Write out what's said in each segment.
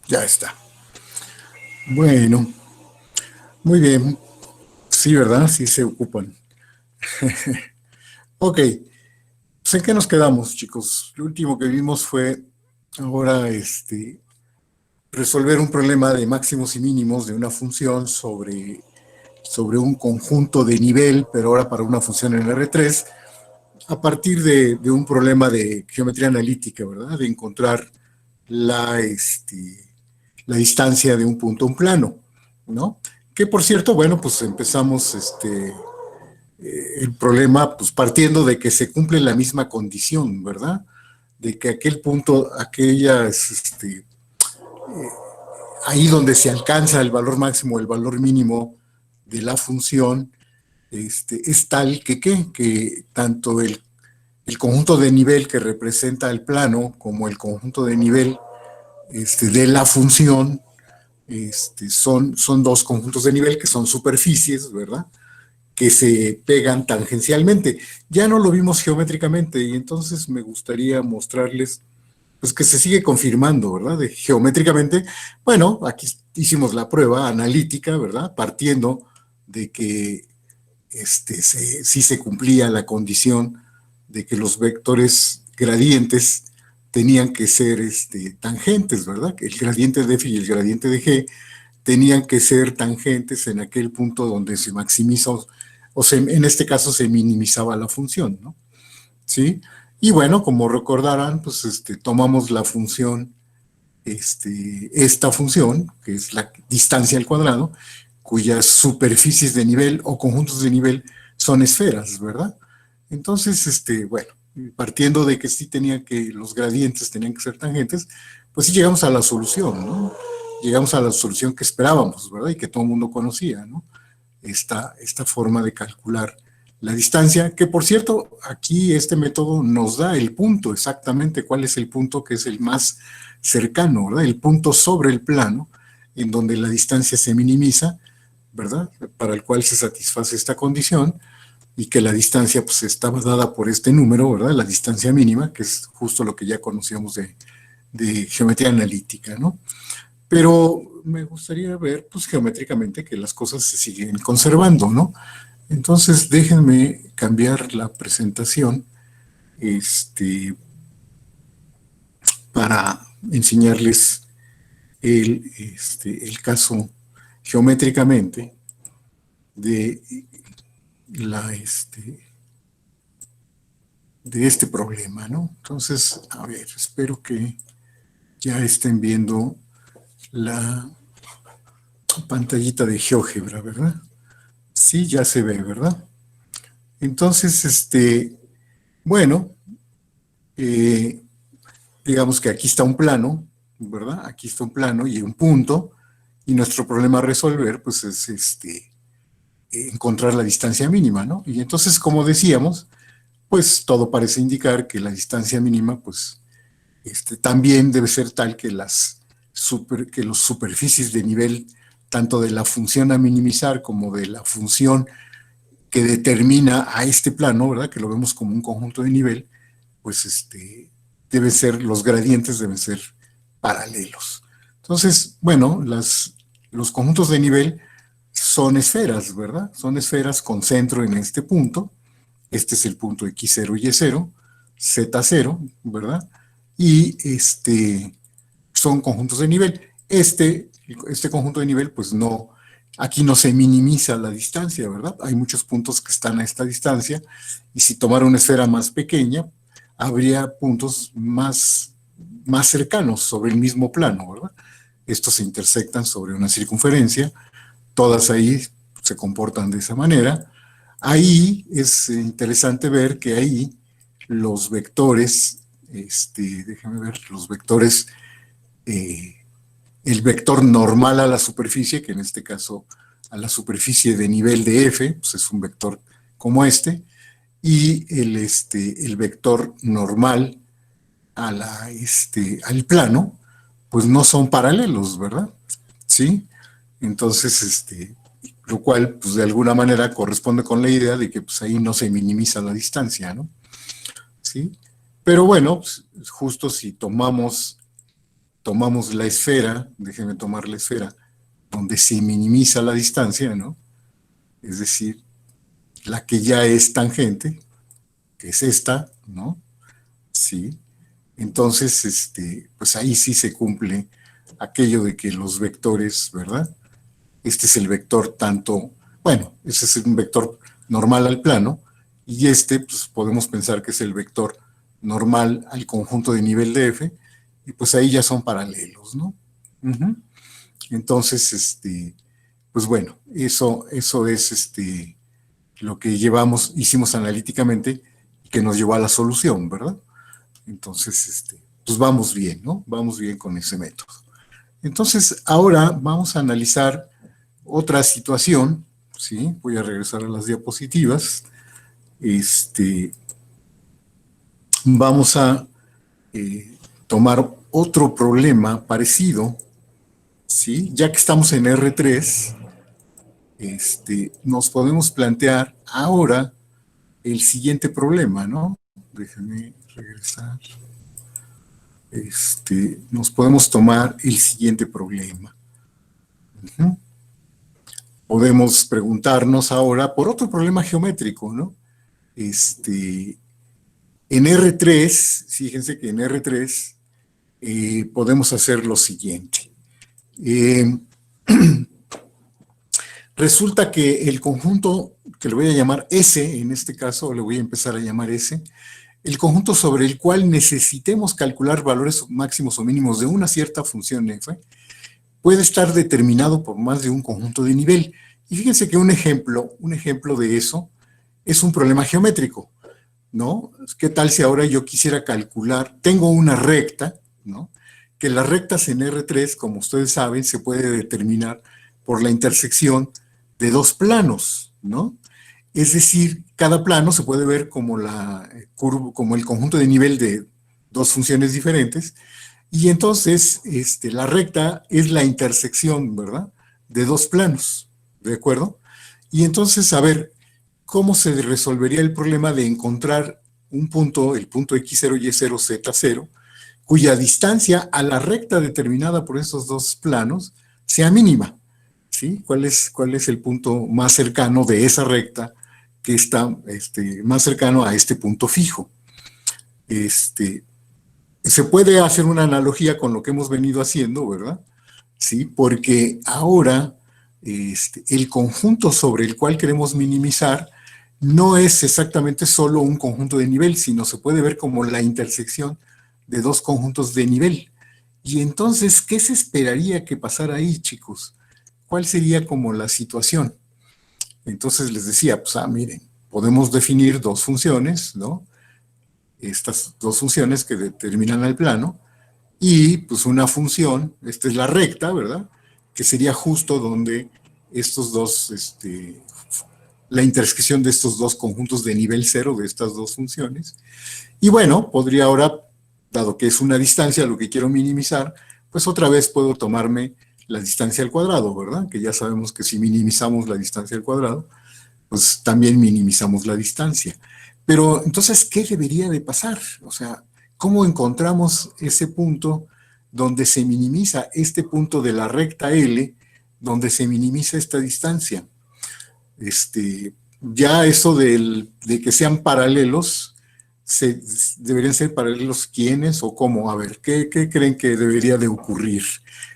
Ya está. Bueno, muy bien. Sí, ¿verdad? Sí se ocupan. Ok, pues ¿en qué nos quedamos, chicos? Lo último que vimos fue ahora resolver un problema de máximos y mínimos de una función sobre un conjunto de nivel, pero ahora para una función en R3, a partir de un problema de geometría analítica, ¿verdad? De encontrar la, la distancia de un punto a un plano, ¿no? Que por cierto, bueno, pues empezamos el problema pues partiendo de que se cumple la misma condición, ¿verdad? De que aquel punto, ahí donde se alcanza el valor máximo, el valor mínimo de la función, es tal que tanto el conjunto de nivel que representa el plano como el conjunto de nivel de la función son dos conjuntos de nivel que son superficies, ¿verdad? Que se pegan tangencialmente. Ya no lo vimos geométricamente y entonces me gustaría mostrarles pues que se sigue confirmando, ¿verdad? Geométricamente, bueno, aquí hicimos la prueba analítica, ¿verdad? Partiendo de que sí se cumplía la condición de que los vectores gradientes tenían que ser tangentes, ¿verdad? Que el gradiente de f y el gradiente de g tenían que ser tangentes en aquel punto donde se maximiza, en este caso se minimizaba la función, ¿no? ¿Sí? Y bueno, como recordarán, pues tomamos la función, esta función, que es la distancia al cuadrado, cuyas superficies de nivel o conjuntos de nivel son esferas, ¿verdad? Entonces, bueno, partiendo de que sí tenían que, los gradientes tenían que ser tangentes, pues sí llegamos a la solución, ¿no? Llegamos a la solución que esperábamos, ¿verdad? Y que todo el mundo conocía, ¿no? Esta forma de calcular la distancia, que por cierto, aquí este método nos da el punto exactamente, cuál es el punto que es el más cercano, ¿verdad? El punto sobre el plano, en donde la distancia se minimiza, ¿verdad? Para el cual se satisface esta condición, y que la distancia pues estaba dada por este número, ¿verdad? La distancia mínima, que es justo lo que ya conocíamos de geometría analítica, ¿no? Pero me gustaría ver, pues geométricamente, que las cosas se siguen conservando, ¿no? Entonces, déjenme cambiar la presentación, este, para enseñarles el caso geométricamente de la, de este problema, ¿no? Entonces, a ver, espero que ya estén viendo la pantallita de GeoGebra, ¿verdad? Sí, ya se ve, ¿verdad? Entonces, bueno, eh, digamos que aquí está un plano, ¿verdad? Aquí está un plano y un punto, y nuestro problema a resolver, pues es encontrar la distancia mínima, ¿no? Y entonces, como decíamos, pues todo parece indicar que la distancia mínima, pues, también debe ser tal que que los superficies de nivel, tanto de la función a minimizar como de la función que determina a este plano, ¿verdad? Que lo vemos como un conjunto de nivel, pues deben ser, los gradientes deben ser paralelos. Entonces, bueno, los conjuntos de nivel son esferas, ¿verdad? Son esferas con centro en este punto. Este es el punto X0 y Y0, Z0, ¿verdad? Y son conjuntos de nivel. Este conjunto de nivel, pues no, aquí no se minimiza la distancia, ¿verdad? Hay muchos puntos que están a esta distancia, y si tomara una esfera más pequeña, habría puntos más cercanos sobre el mismo plano, ¿verdad? Estos se intersectan sobre una circunferencia, todas ahí se comportan de esa manera. Ahí es interesante ver que ahí los vectores, déjame ver, los vectores, eh, el vector normal a la superficie, que en este caso a la superficie de nivel de f, pues es un vector como y el vector normal al plano, pues no son paralelos, ¿verdad? ¿Sí? Entonces, lo cual, pues de alguna manera corresponde con la idea de que pues ahí no se minimiza la distancia, ¿no? ¿Sí? Pero bueno, pues, justo si tomamos tomamos la esfera, déjenme tomar la esfera, donde se minimiza la distancia, ¿no? Es decir, la que ya es tangente, que es esta, ¿no? Sí. Entonces, pues ahí sí se cumple aquello de que los vectores, ¿verdad? Este es el vector tanto, bueno, ese es un vector normal al plano, y pues podemos pensar que es el vector normal al conjunto de nivel de F, y pues ahí ya son paralelos, ¿no? Uh-huh. Entonces, pues bueno, eso es lo que hicimos analíticamente y que nos llevó a la solución, ¿verdad? Entonces, pues vamos bien, ¿no? Vamos bien con ese método. Entonces, ahora vamos a analizar otra situación, ¿sí? Voy a regresar a las diapositivas. Vamos a tomar otro problema parecido, ¿sí? Ya que estamos en R3, nos podemos plantear ahora el siguiente problema, ¿no? Déjenme regresar. Nos podemos tomar el siguiente problema. Uh-huh. Podemos preguntarnos ahora por otro problema geométrico, ¿no? En R3, fíjense que en R3 podemos hacer lo siguiente. Resulta que el conjunto, que le voy a llamar S, en este caso le voy a empezar a llamar S, el conjunto sobre el cual necesitemos calcular valores máximos o mínimos de una cierta función f, puede estar determinado por más de un conjunto de nivel. Y fíjense que un ejemplo de eso es un problema geométrico, ¿no? ¿Qué tal si ahora yo quisiera calcular, tengo una recta, ¿no? Que las rectas en R3, como ustedes saben, se puede determinar por la intersección de dos planos, ¿no? Es decir, cada plano se puede ver como como el conjunto de nivel de dos funciones diferentes, y entonces la recta es la intersección, ¿verdad?, de dos planos, ¿de acuerdo? Y entonces, a ver, ¿cómo se resolvería el problema de encontrar un punto, el punto x0, y0, z0, cuya distancia a la recta determinada por estos dos planos sea mínima? ¿Sí? ¿Cuál es el punto más cercano de esa recta que está más cercano a este punto fijo? Se puede hacer una analogía con lo que hemos venido haciendo, ¿verdad? Sí, porque ahora el conjunto sobre el cual queremos minimizar no es exactamente solo un conjunto de nivel, sino se puede ver como la intersección de dos conjuntos de nivel. Y entonces, ¿qué se esperaría que pasara ahí, chicos? ¿Cuál sería como la situación? Entonces les decía, pues, miren, podemos definir dos funciones, ¿no? Estas dos funciones que determinan el plano, y pues una función, esta es la recta, ¿verdad? Que sería justo donde estos dos, la intersección de estos dos conjuntos de nivel cero de estas dos funciones. Y bueno, podría ahora, dado que es una distancia lo que quiero minimizar, pues otra vez puedo tomarme la distancia al cuadrado, ¿verdad? Que ya sabemos que si minimizamos la distancia al cuadrado, pues también minimizamos la distancia. Pero entonces, ¿qué debería de pasar? O sea, ¿cómo encontramos ese punto donde se minimiza este punto de la recta L, donde se minimiza esta distancia? Ya eso de que sean paralelos, ¿deberían ser paralelos quiénes o cómo? A ver, ¿qué creen que debería de ocurrir?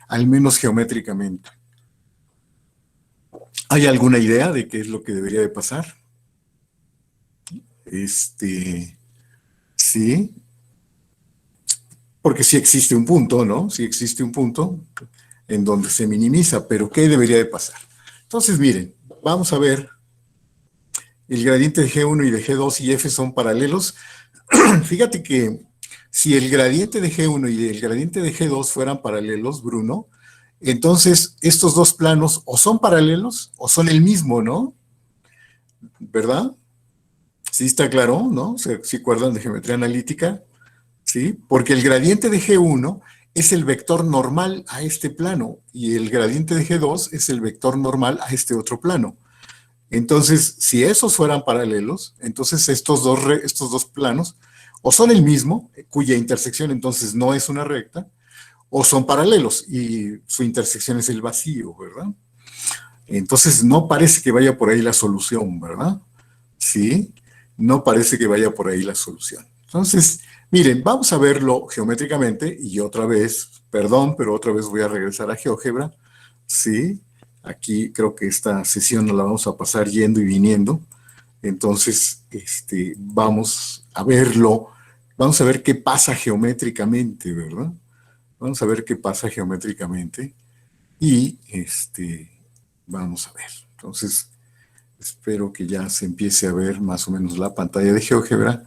Al menos geométricamente. ¿Hay alguna idea de qué es lo que debería de pasar? Sí, porque sí existe un punto, ¿no? Sí existe un punto en donde se minimiza, pero ¿qué debería de pasar? Entonces, miren, vamos a ver, el gradiente de G1 y de G2 y F son paralelos. Fíjate que si el gradiente de G1 y el gradiente de G2 fueran paralelos, Bruno, entonces estos dos planos o son paralelos o son el mismo, ¿no? ¿Verdad? Sí está claro, ¿no? ¿Se acuerdan de geometría analítica? ¿Sí? Porque el gradiente de G1 es el vector normal a este plano y el gradiente de G2 es el vector normal a este otro plano. Entonces, si esos fueran paralelos, entonces estos dos planos o son el mismo, cuya intersección entonces no es una recta, o son paralelos y su intersección es el vacío, ¿verdad? Entonces no parece que vaya por ahí la solución, ¿verdad? Sí, no parece que vaya por ahí la solución. Entonces, miren, vamos a verlo geométricamente y otra vez, perdón, pero otra vez voy a regresar a GeoGebra. Sí, aquí creo que esta sesión nos la vamos a pasar yendo y viniendo. Entonces, vamos a verlo, vamos a ver qué pasa geométricamente, ¿verdad? Vamos a ver qué pasa geométricamente y vamos a ver. Entonces, espero que ya se empiece a ver más o menos la pantalla de GeoGebra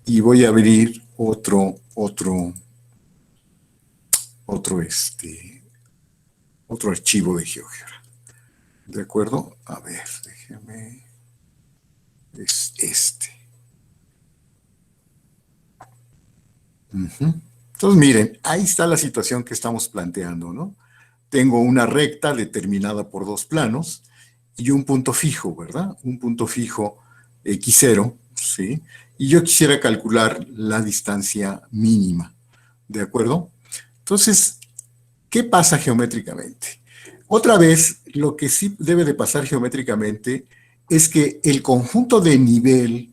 y voy a abrir otro, otro archivo de GeoGebra. ¿De acuerdo? A ver, déjeme. Es este. Entonces, miren, ahí está la situación que estamos planteando, ¿no? Tengo una recta determinada por dos planos y un punto fijo, ¿verdad? Un punto fijo x0, ¿sí? Y yo quisiera calcular la distancia mínima, ¿de acuerdo? Entonces, ¿qué pasa geométricamente? Otra vez, lo que sí debe de pasar geométricamente es que el conjunto de nivel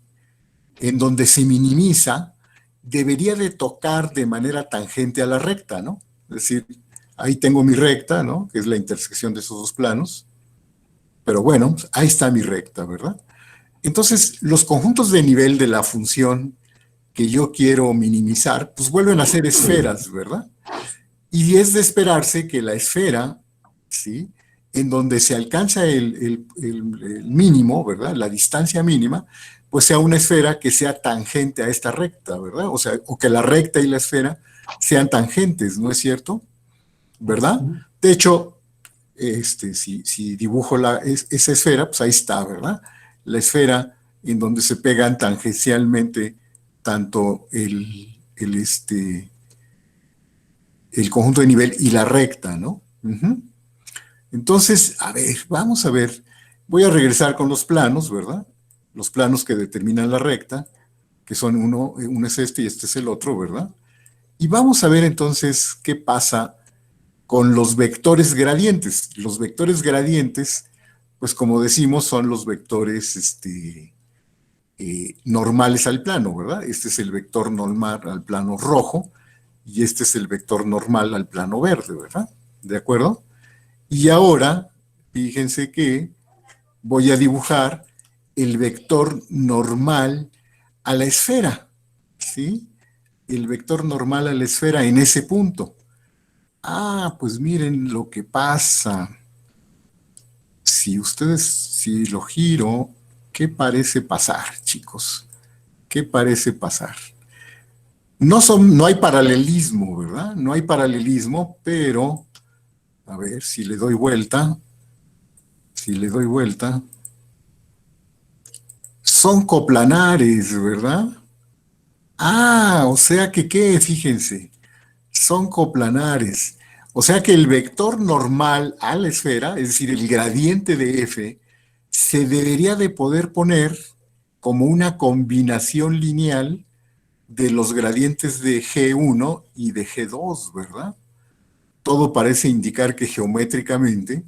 en donde se minimiza debería de tocar de manera tangente a la recta, ¿no? Es decir, ahí tengo mi recta, ¿no? Que es la intersección de esos dos planos. Pero bueno, ahí está mi recta, ¿verdad? Entonces, los conjuntos de nivel de la función que yo quiero minimizar, pues vuelven a ser esferas, ¿verdad? Y es de esperarse que la esfera, ¿sí? En donde se alcanza el mínimo, ¿verdad? La distancia mínima, pues sea una esfera que sea tangente a esta recta, ¿verdad? O sea, o que la recta y la esfera sean tangentes, ¿no es cierto? ¿Verdad? De hecho, si dibujo esa esfera, pues ahí está, ¿verdad? La esfera en donde se pegan tangencialmente tanto el conjunto de nivel y la recta, ¿no? Entonces, a ver, vamos a ver. Voy a regresar con los planos, ¿verdad? Los planos que determinan la recta, que son uno es este y este es el otro, ¿verdad? Y vamos a ver entonces qué pasa con los vectores gradientes. Los vectores gradientes, pues como decimos, son los vectores normales al plano, ¿verdad? Este es el vector normal al plano rojo y este es el vector normal al plano verde, ¿verdad? ¿De acuerdo? Y ahora, fíjense que voy a dibujar el vector normal a la esfera, ¿sí? El vector normal a la esfera en ese punto. Ah, pues miren lo que pasa. Si lo giro, ¿qué parece pasar, chicos? ¿Qué parece pasar? No hay paralelismo, ¿verdad? No hay paralelismo, pero, a ver, si le doy vuelta, son coplanares, ¿verdad? Ah, o sea que, ¿qué? Fíjense, son coplanares. O sea que el vector normal a la esfera, es decir, el gradiente de f, se debería de poder poner como una combinación lineal de los gradientes de G1 y de G2, ¿verdad? Todo parece indicar que geométricamente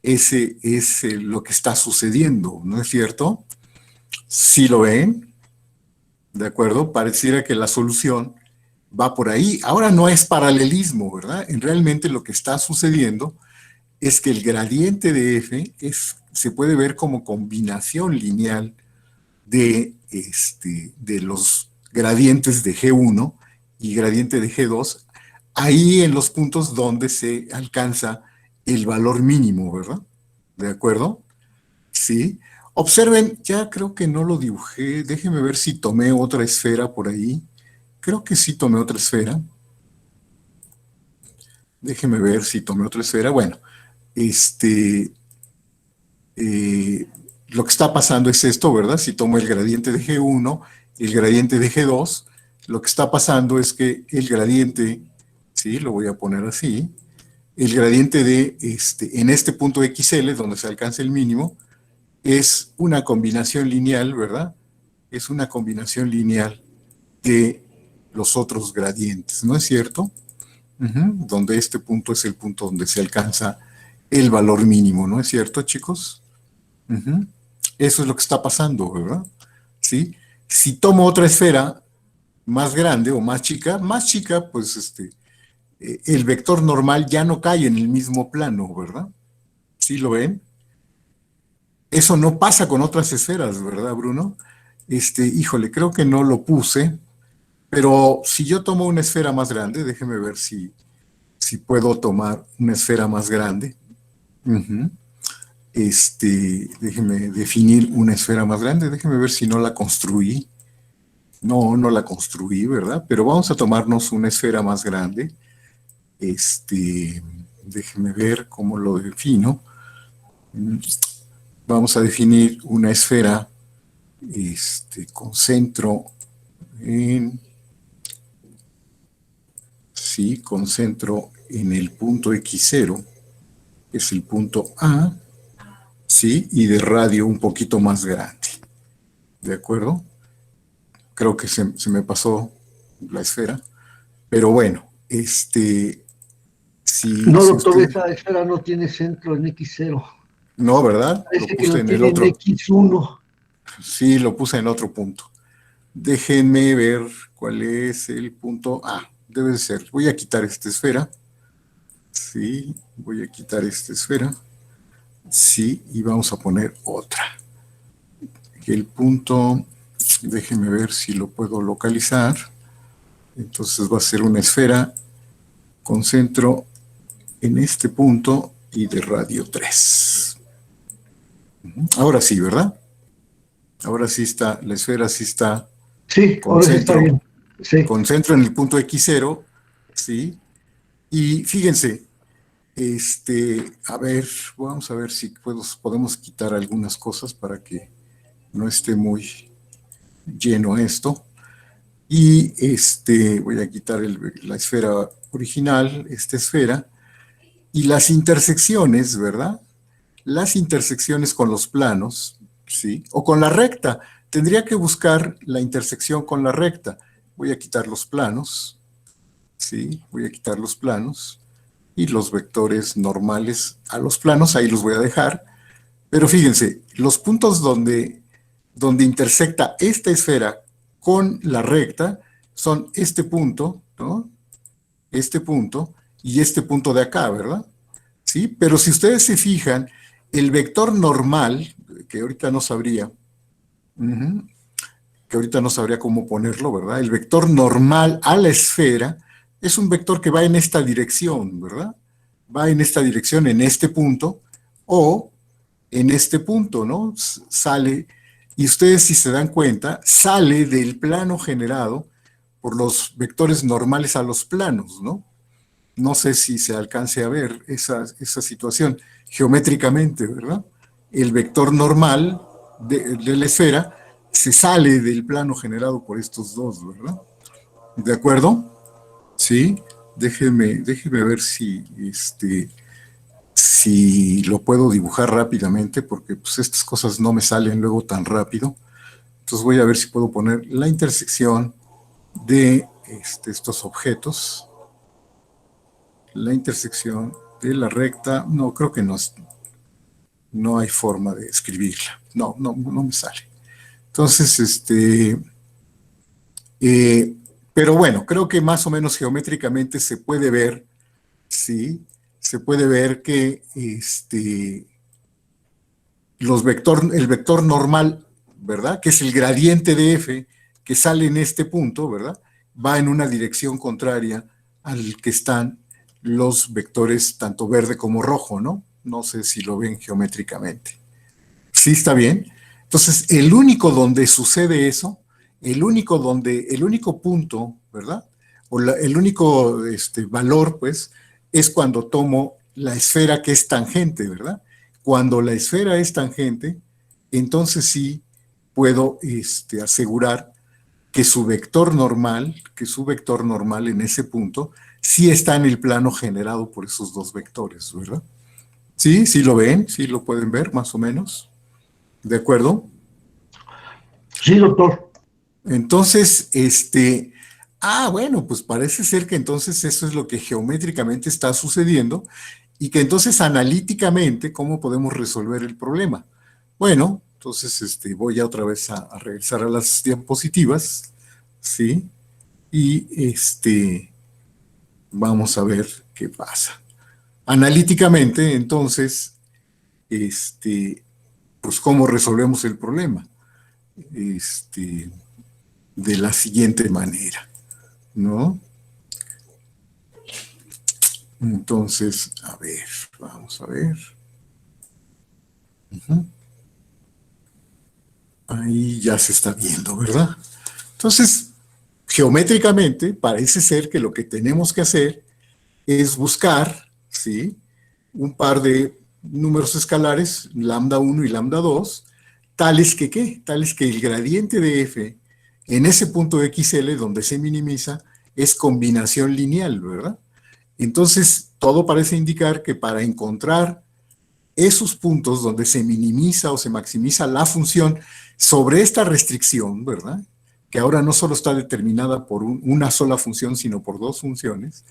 ese es lo que está sucediendo, ¿no es cierto? Si lo ven, ¿de acuerdo? Pareciera que la solución va por ahí. Ahora no es paralelismo, ¿verdad? Realmente lo que está sucediendo es que el gradiente de f se puede ver como combinación lineal de los gradientes de G1 y gradiente de G2, ahí en los puntos donde se alcanza el valor mínimo, ¿verdad? ¿De acuerdo? Sí. Observen, ya creo que no lo dibujé. Déjenme ver si tomé otra esfera por ahí. Creo que sí tomé otra esfera. Déjenme ver si tomé otra esfera. Bueno, este, eh, lo que está pasando es esto, ¿verdad? Si tomo el gradiente de G1, el gradiente de G2, lo que está pasando es que el gradiente, sí, lo voy a poner así, el gradiente en este punto XL, donde se alcanza el mínimo, es una combinación lineal, ¿verdad? Es una combinación lineal de los otros gradientes, ¿no es cierto? donde este punto es el punto donde se alcanza el valor mínimo, ¿no es cierto, chicos? Ujú. Eso es lo que está pasando, ¿verdad? ¿Sí? Si tomo otra esfera más grande o más chica, pues el vector normal ya no cae en el mismo plano, ¿verdad? ¿Sí lo ven? Eso no pasa con otras esferas, ¿verdad, Bruno? Híjole, creo que no lo puse, pero si yo tomo una esfera más grande, déjeme ver si puedo tomar una esfera más grande. Ujú. Déjeme definir una esfera más grande, déjeme ver si no la construí. No, no la construí, ¿verdad? Pero vamos a tomarnos una esfera más grande. Déjeme ver cómo lo defino. Mm, Vamos a definir una esfera con centro en, sí, con centro en el punto X0, que es el punto A, sí, y de radio un poquito más grande. ¿De acuerdo? Creo que se me pasó la esfera, pero bueno, No, si doctor, usted, esa esfera no tiene centro en X0. no, ¿verdad? Lo Parece que puse lo en el tiene en otro, X1. sí, lo puse en otro punto. Déjenme ver cuál es el punto A. Debe ser. Voy a quitar esta esfera. Sí, voy a quitar esta esfera. Sí, y vamos a poner otra. El punto, déjenme ver si lo puedo localizar. Entonces va a ser una esfera con centro en este punto y de radio 3. Ahora sí, ¿verdad? Ahora sí está, la esfera sí está Sí, con ahora sí está centro, bien. Sí. en el punto X0, ¿sí? Y fíjense, a ver, vamos a ver si podemos quitar algunas cosas para que no esté muy lleno esto. Y voy a quitar la esfera original, esta esfera, y las intersecciones, ¿verdad? Las intersecciones con los planos, ¿sí? O con la recta. Tendría que buscar la intersección con la recta. Voy a quitar los planos, ¿sí? Voy a quitar los planos y los vectores normales a los planos, ahí los voy a dejar. Pero fíjense, los puntos donde intersecta esta esfera con la recta son este punto, ¿no? Este punto y este punto de acá, ¿verdad? ¿Sí? Pero si ustedes se fijan, el vector normal, que ahorita no sabría, ujú, que ahorita no sabría cómo ponerlo, ¿verdad? El vector normal a la esfera es un vector que va en esta dirección, ¿verdad? Va en esta dirección, en este punto, o en este punto, ¿no? Sale, y ustedes si se dan cuenta, sale del plano generado por los vectores normales a los planos, ¿no? No sé si se alcance a ver esa situación geométricamente, ¿verdad? El vector normal de la esfera se sale del plano generado por estos dos, ¿verdad? ¿De acuerdo? Sí. Déjeme ver si lo puedo dibujar rápidamente, porque pues estas cosas no me salen luego tan rápido. Entonces voy a ver si puedo poner la intersección de estos objetos. La intersección de la recta, no, creo que no hay forma de escribirla. No, no, no me sale. Entonces, eh, pero bueno, creo que más o menos geométricamente se puede ver, sí, se puede ver que el vector normal, ¿verdad? Que es el gradiente de f que sale en este punto, ¿verdad? Va en una dirección contraria al que están los vectores tanto verde como rojo, ¿no? No sé si lo ven geométricamente. ¿Sí está bien? Entonces, el único donde sucede eso, el único punto, ¿verdad? El único valor, pues, es cuando tomo la esfera que es tangente, ¿verdad? Cuando la esfera es tangente, entonces sí puedo asegurar que su vector normal en ese punto, sí está en el plano generado por esos dos vectores, ¿verdad? Sí, sí lo ven, sí lo pueden ver más o menos. ¿De acuerdo? Sí, doctor. Entonces, Bueno, pues parece ser que entonces eso es lo que geométricamente está sucediendo y que entonces analíticamente, ¿cómo podemos resolver el problema? Bueno, entonces voy ya otra vez a regresar a las diapositivas, ¿sí? Y vamos a ver qué pasa. Analíticamente, entonces, pues cómo resolvemos el problema. De la siguiente manera, ¿no? Entonces, a ver, vamos a ver. Ahí ya se está viendo, ¿verdad? Entonces, geométricamente, parece ser que lo que tenemos que hacer es buscar, ¿sí? Un par de números escalares, lambda 1 y lambda 2, tales que, ¿qué? Tales que el gradiente de f en ese punto xl donde se minimiza es combinación lineal, ¿verdad? Entonces, todo parece indicar que para encontrar esos puntos donde se minimiza o se maximiza la función sobre esta restricción, ¿verdad? Que ahora no solo está determinada por una sola función, sino por dos funciones.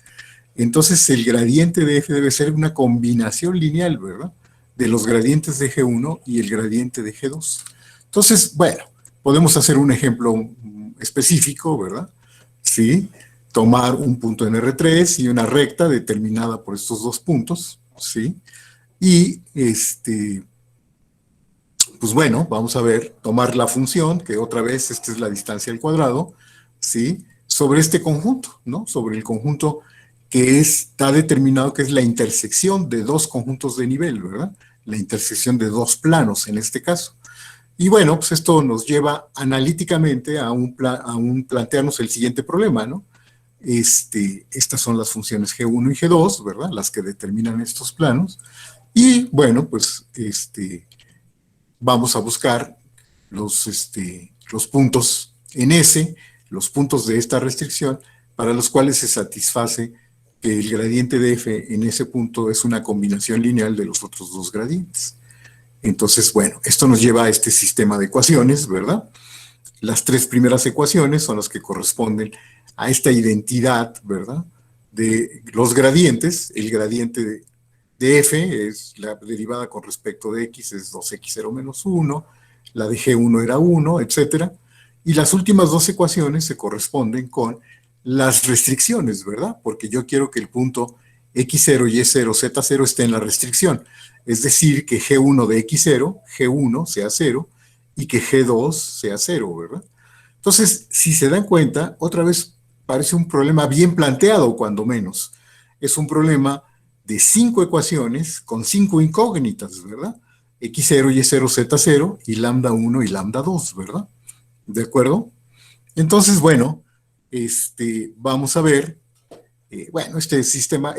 Entonces el gradiente de f debe ser una combinación lineal, ¿verdad? De los gradientes de G1 y el gradiente de G2. Entonces, bueno, podemos hacer un ejemplo específico, ¿verdad? Sí, tomar un punto en R3 y una recta determinada por estos dos puntos, ¿sí? Y pues bueno, vamos a ver, tomar la función, que otra vez esta es la distancia al cuadrado, ¿sí? Sobre este conjunto, ¿no? Sobre el conjunto que está determinado que es la intersección de dos conjuntos de nivel, ¿verdad? La intersección de dos planos en este caso. Y bueno, pues esto nos lleva analíticamente a un plantearnos el siguiente problema, ¿no? Estas son las funciones G1 y G2, ¿verdad? Las que determinan estos planos. Y bueno, pues vamos a buscar los puntos en S, los puntos de esta restricción, para los cuales se satisface que el gradiente de f en ese punto es una combinación lineal de los otros dos gradientes. Entonces, bueno, esto nos lleva a este sistema de ecuaciones, ¿verdad? Las tres primeras ecuaciones son las que corresponden a esta identidad, ¿verdad? De los gradientes. El gradiente de f es la derivada con respecto de x, es 2x0 menos 1, la de g1 era 1, etcétera. Y las últimas dos ecuaciones se corresponden con las restricciones, ¿verdad? Porque yo quiero que el punto x0, y0, z0 esté en la restricción. Es decir, que g1 de x0, g1 sea 0, y que g2 sea 0, ¿verdad? Entonces, si se dan cuenta, otra vez parece un problema bien planteado, cuando menos. Es un problema de 5 ecuaciones con 5 incógnitas, ¿verdad? X0, Y0, Z0 y lambda 1 y lambda 2, ¿verdad? ¿De acuerdo? Entonces, bueno, vamos a ver, bueno, este sistema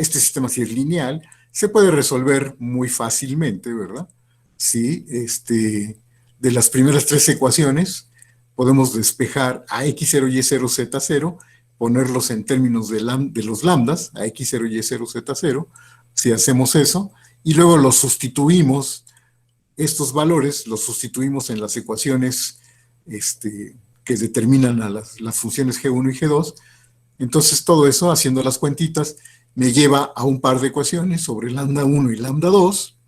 si es lineal, se puede resolver muy fácilmente, ¿verdad? Sí, de las primeras tres ecuaciones, podemos despejar a x0, y0, z0, ponerlos en términos de los lambdas, a x0, y0, z0, si hacemos eso, y luego los sustituimos, estos valores los sustituimos en las ecuaciones que determinan a las funciones G1 y G2. Entonces todo eso, haciendo las cuentitas, me lleva a un par de ecuaciones sobre lambda 1 y lambda 2,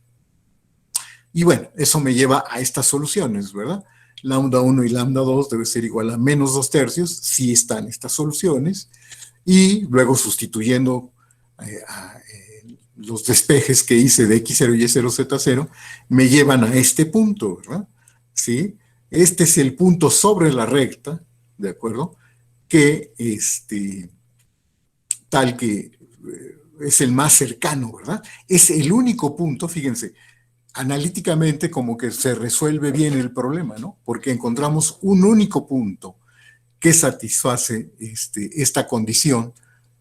y bueno, eso me lleva a estas soluciones, ¿verdad? Lambda 1 y lambda 2 debe ser igual a menos 2/3, si están estas soluciones, y luego sustituyendo los despejes que hice de x0, y0, z0, me llevan a este punto, ¿verdad? ¿Sí? Este es el punto sobre la recta, ¿de acuerdo? Que tal que es el más cercano, ¿verdad? Es el único punto, fíjense, analíticamente como que se resuelve bien el problema, ¿no? Porque encontramos un único punto que satisface esta condición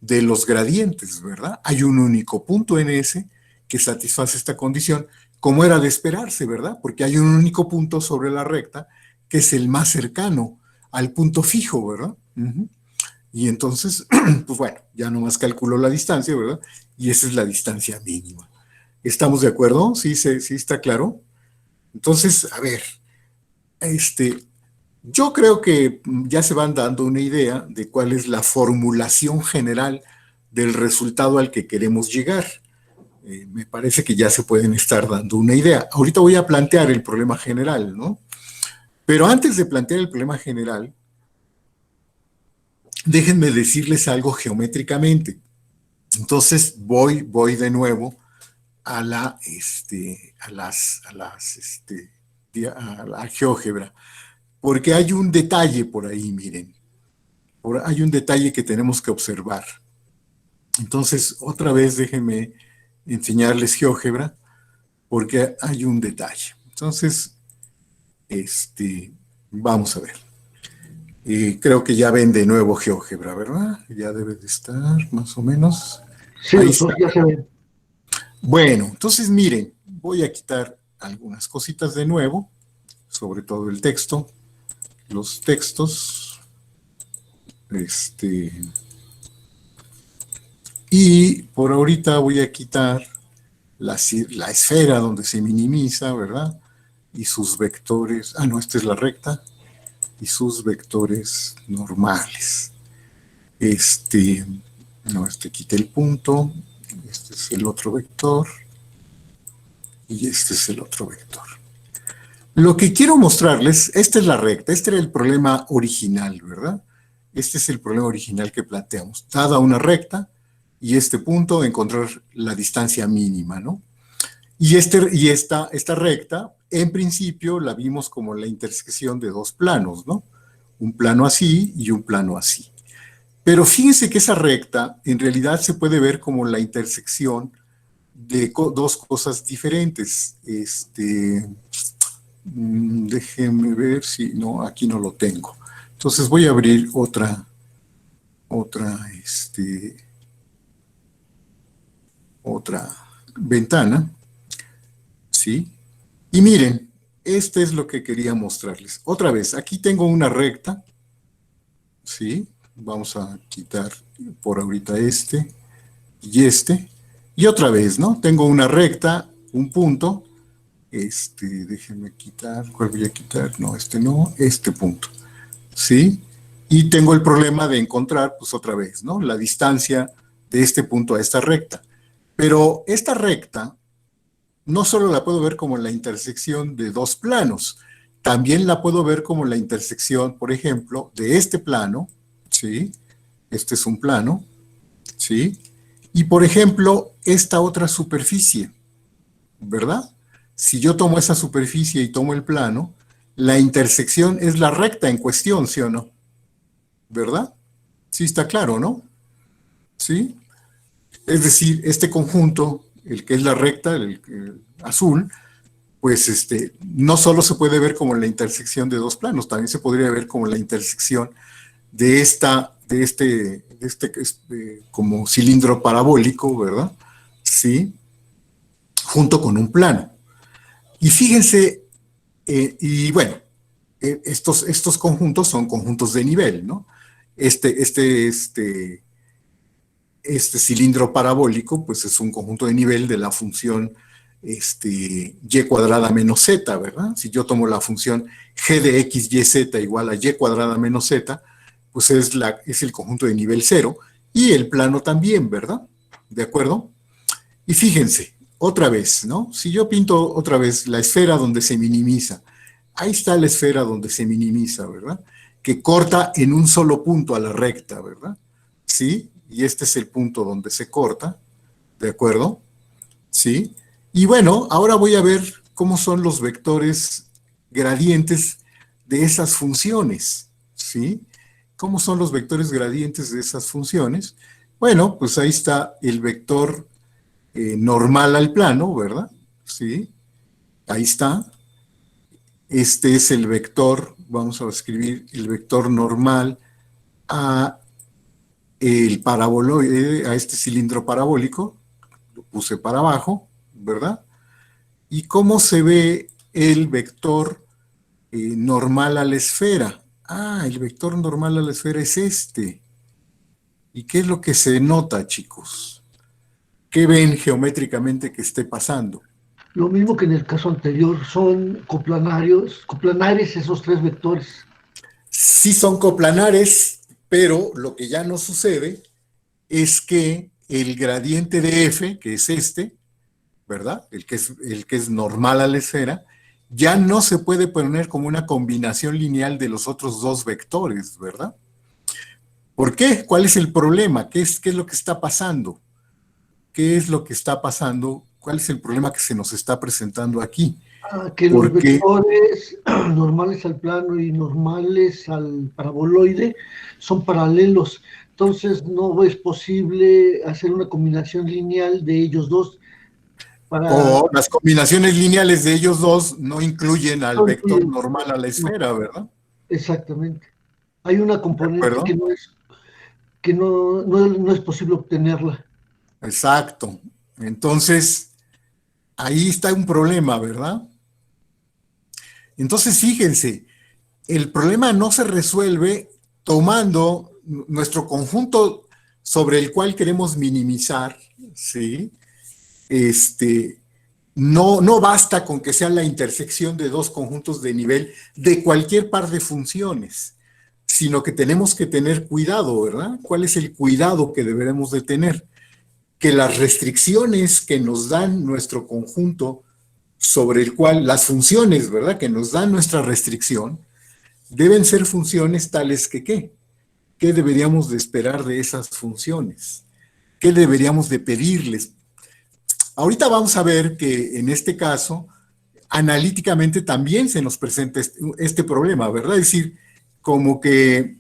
de los gradientes, ¿verdad? Hay un único punto en S que satisface esta condición, como era de esperarse, ¿verdad? Porque hay un único punto sobre la recta que es el más cercano al punto fijo, ¿verdad? Y entonces, pues bueno, ya nomás calculo la distancia, ¿verdad? Y esa es la distancia mínima. ¿Estamos de acuerdo? ¿Sí, sí está claro? Entonces, a ver, este, Yo creo que ya se van dando una idea de cuál es la formulación general del resultado al que queremos llegar. Me parece que ya se pueden estar dando una idea. Ahorita voy a plantear el problema general, ¿no? Pero antes de plantear el problema general, déjenme decirles algo geométricamente. Entonces voy de nuevo a a la GeoGebra, porque hay un detalle por ahí, miren. Hay un detalle que tenemos que observar. Entonces, otra vez déjenme enseñarles GeoGebra, porque hay un detalle. Entonces, vamos a ver. Creo que ya ven de nuevo GeoGebra, ¿verdad? Ya debe de estar más o menos. Sí, Ahí doctor, está. ya se ven. Bueno, entonces miren, voy a quitar algunas cositas de nuevo, sobre todo el texto, los textos, y por ahorita voy a quitar la esfera donde se minimiza, ¿verdad? Y sus vectores, no, esta es la recta, y sus vectores normales. No, quité el punto, este es el otro vector, y este es el otro vector. Lo que quiero mostrarles, esta es la recta, este era el problema original, ¿verdad? Este es el problema original que planteamos. Dada una recta y este punto, encontrar la distancia mínima, ¿no? Y esta recta, en principio, la vimos como la intersección de dos planos, ¿no? Un plano así y un plano así. Pero fíjense que esa recta en realidad se puede ver como la intersección de dos cosas diferentes. Déjenme ver si no, aquí no lo tengo. Entonces voy a abrir otra ventana, ¿sí? Y miren, esto es lo que quería mostrarles. Otra vez, aquí tengo una recta, ¿sí? Vamos a quitar por ahorita y otra vez, ¿no? Tengo una recta, un punto, déjenme quitar, ¿cuál voy a quitar? No, no, este punto, ¿sí? Y tengo el problema de encontrar, pues otra vez, ¿no? La distancia de este punto a esta recta. Pero esta recta no solo la puedo ver como la intersección de dos planos, también la puedo ver como la intersección, por ejemplo, de este plano, ¿sí? Este es un plano, ¿sí? Y, por ejemplo, esta otra superficie, ¿verdad? Si yo tomo esa superficie y tomo el plano, la intersección es la recta en cuestión, ¿sí o no? ¿Verdad? Sí está claro, ¿no? ¿Sí? Es decir, este conjunto, el que es la recta, el azul, pues no solo se puede ver como la intersección de dos planos, también se podría ver como la intersección de este como cilindro parabólico, ¿verdad? Sí, junto con un plano. Y fíjense, y bueno, estos conjuntos son conjuntos de nivel, ¿no? Este cilindro parabólico, pues es un conjunto de nivel de la función y cuadrada menos z, ¿verdad? Si yo tomo la función g de x, y, z igual a y cuadrada menos z, pues es el conjunto de nivel 0, y el plano también, ¿verdad? ¿De acuerdo? Y fíjense, otra vez, ¿no? Si yo pinto otra vez la esfera donde se minimiza, ahí está la esfera donde se minimiza, ¿verdad? Que corta en un solo punto a la recta, ¿verdad? ¿Sí? Y este es el punto donde se corta, ¿de acuerdo? ¿Sí? Y bueno, ahora voy a ver cómo son los vectores gradientes de esas funciones, ¿sí? ¿Cómo son los vectores gradientes de esas funciones? Bueno, pues ahí está el vector normal al plano, ¿verdad? ¿Sí? Ahí está. Este es el vector, vamos a escribir el vector normal a el paraboloide, a este cilindro parabólico, lo puse para abajo, ¿verdad? ¿Y cómo se ve el vector normal a la esfera? El vector normal a la esfera es este. ¿Y qué es lo que se nota, chicos? ¿Qué ven geométricamente que esté pasando? Lo mismo que en el caso anterior, son coplanares esos tres vectores. sí son coplanares, pero lo que ya no sucede es que el gradiente de f, que es este, ¿verdad? El que es normal a la esfera, ya no se puede poner como una combinación lineal de los otros dos vectores, ¿verdad? ¿Por qué? ¿Cuál es el problema? ¿Qué es lo que está pasando? ¿Qué es lo que está pasando? ¿Cuál es el problema que se nos está presentando aquí? Que los Porque, vectores normales al plano y normales al paraboloide son paralelos. Entonces no es posible hacer una combinación lineal de ellos dos para... o las combinaciones lineales de ellos dos no incluyen al No vector incluyen- normal a la no, esfera, ¿verdad? exactamente. Hay una ¿De componente acuerdo? que no es posible obtenerla. Exacto. Entonces, ahí está un problema, ¿verdad? Entonces, fíjense, el problema no se resuelve tomando nuestro conjunto sobre el cual queremos minimizar, ¿sí? Este, no basta con que sea la intersección de dos conjuntos de nivel de cualquier par de funciones, sino que tenemos que tener cuidado, ¿verdad? ¿Cuál es el cuidado que deberemos de tener? Que las restricciones que nos dan nuestro conjunto sobre el cual, las funciones, ¿verdad? Que nos dan nuestra restricción, deben ser funciones tales que ¿qué? ¿Qué deberíamos de esperar de esas funciones? ¿Qué deberíamos de pedirles? Ahorita vamos a ver que en este caso, analíticamente también se nos presenta este problema, ¿verdad? Es decir, como que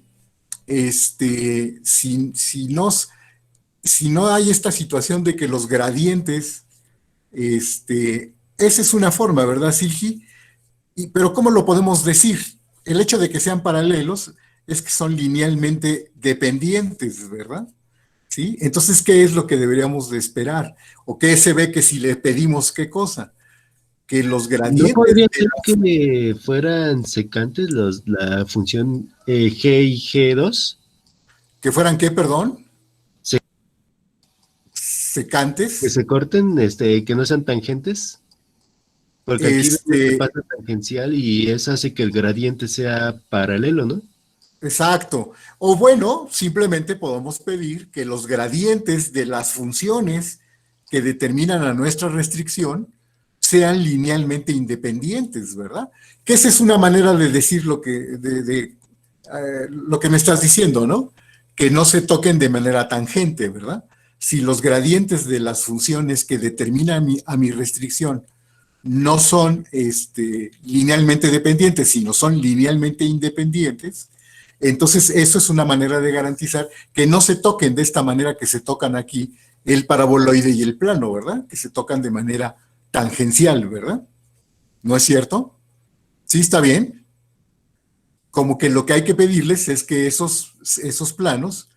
si no hay esta situación de que los gradientes, esa es una forma, ¿verdad, Silgi? Pero ¿cómo lo podemos decir? El hecho de que sean paralelos es que son linealmente dependientes, ¿verdad? ¿Sí? Entonces, ¿qué es lo que deberíamos de esperar? ¿O qué se ve que si le pedimos qué cosa? Que los ¿No gradientes podría de ser que fueran secantes la función G y G2? que fueran qué, perdón, Se- que secantes, se corten, que no sean tangentes, porque aquí vemos que este, pasa tangencial y eso hace que el gradiente sea paralelo, ¿no? exacto. O bueno, simplemente podemos pedir que los gradientes de las funciones que determinan a nuestra restricción sean linealmente independientes, ¿verdad? Que esa es una manera de decir lo que me estás diciendo, ¿no? Que no se toquen de manera tangente, ¿verdad? Si los gradientes de las funciones que determinan a mi restricción no son linealmente dependientes, sino son linealmente independientes, entonces eso es una manera de garantizar que no se toquen de esta manera que se tocan aquí el paraboloide y el plano, ¿verdad? Que se tocan de manera tangencial, ¿verdad? ¿No es cierto? ¿Sí está bien? Como que lo que hay que pedirles es que esos planos,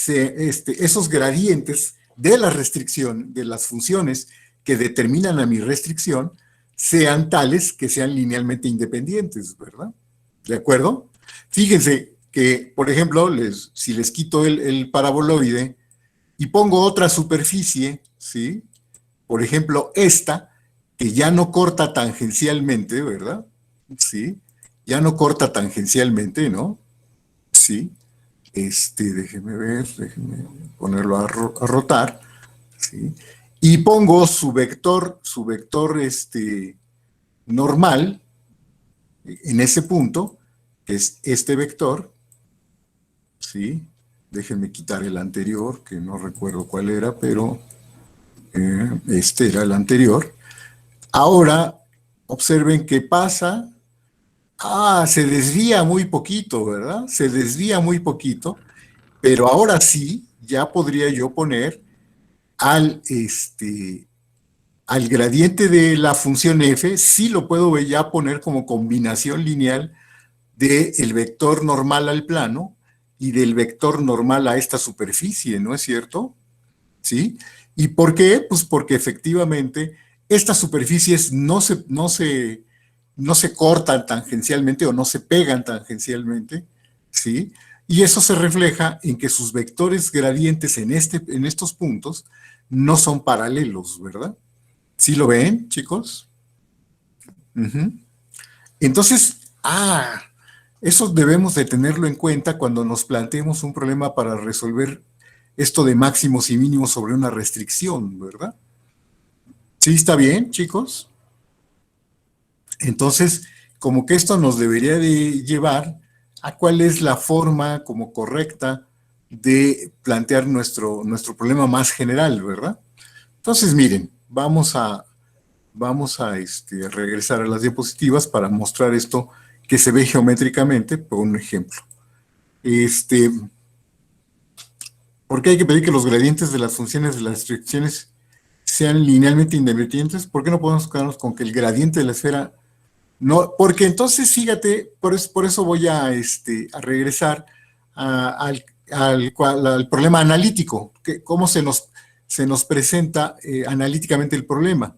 esos gradientes de la restricción, de las funciones que determinan a mi restricción, sean tales que sean linealmente independientes, ¿verdad? ¿De acuerdo? Fíjense que, por ejemplo, si les quito el paraboloide y pongo otra superficie, ¿sí? Por ejemplo, esta, que ya no corta tangencialmente, ¿verdad? Sí, ya no corta tangencialmente, ¿no? Sí, déjeme ver, déjeme ponerlo a rotar, ¿sí? Y pongo su vector, normal en ese punto, que es este vector, ¿sí? Déjenme quitar el anterior, que no recuerdo cuál era, pero este era el anterior. Ahora, observen qué pasa. Se desvía muy poquito, ¿verdad? Se desvía muy poquito, pero ahora sí, ya podría yo poner al gradiente de la función f, sí lo puedo ya poner como combinación lineal del vector normal al plano y del vector normal a esta superficie, ¿no es cierto? ¿Sí? ¿Y por qué? Pues porque efectivamente estas superficies no se cortan tangencialmente o no se pegan tangencialmente, ¿sí? Y eso se refleja en que sus vectores gradientes en estos puntos no son paralelos, ¿verdad? ¿Sí lo ven, chicos? Ujú. Entonces, Eso debemos de tenerlo en cuenta cuando nos planteemos un problema para resolver esto de máximos y mínimos sobre una restricción, ¿verdad? ¿Sí está bien, chicos? Entonces, como que esto nos debería de llevar a cuál es la forma como correcta de plantear nuestro problema más general, ¿verdad? Entonces, miren, vamos a regresar a las diapositivas para mostrar esto que se ve geométricamente por un ejemplo. ¿Por qué hay que pedir que los gradientes de las funciones de las restricciones sean linealmente independientes? ¿Por qué no podemos quedarnos con que el gradiente de la esfera no? Porque entonces, fíjate, por eso voy a regresar al problema analítico, cómo se nos presenta analíticamente el problema,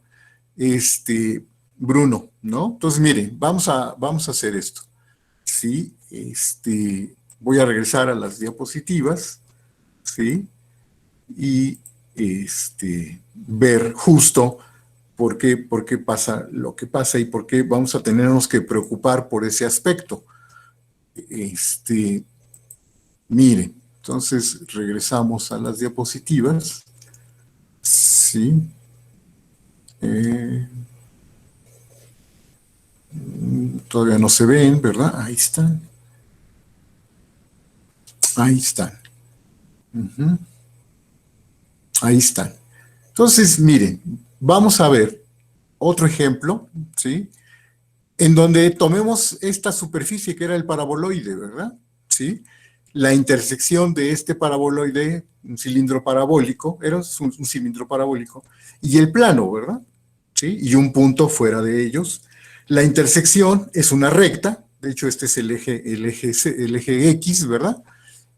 Bruno, ¿no? Entonces, miren, vamos a hacer esto, ¿sí? Voy a regresar a las diapositivas, ¿sí? Y ver justo por qué pasa lo que pasa y por qué vamos a tenernos que preocupar por ese aspecto. Miren, entonces regresamos a las diapositivas. Sí. Todavía no se ven, ¿verdad? Ahí están. Ahí están. Ahí están. Entonces, miren, vamos a ver otro ejemplo, ¿sí? En donde tomemos esta superficie que era el paraboloide, ¿verdad? ¿Sí? La intersección de este paraboloide, un cilindro parabólico, era un cilindro parabólico, y el plano, ¿verdad? ¿Sí? Y un punto fuera de ellos. La intersección es una recta, de hecho este es el eje X, ¿verdad?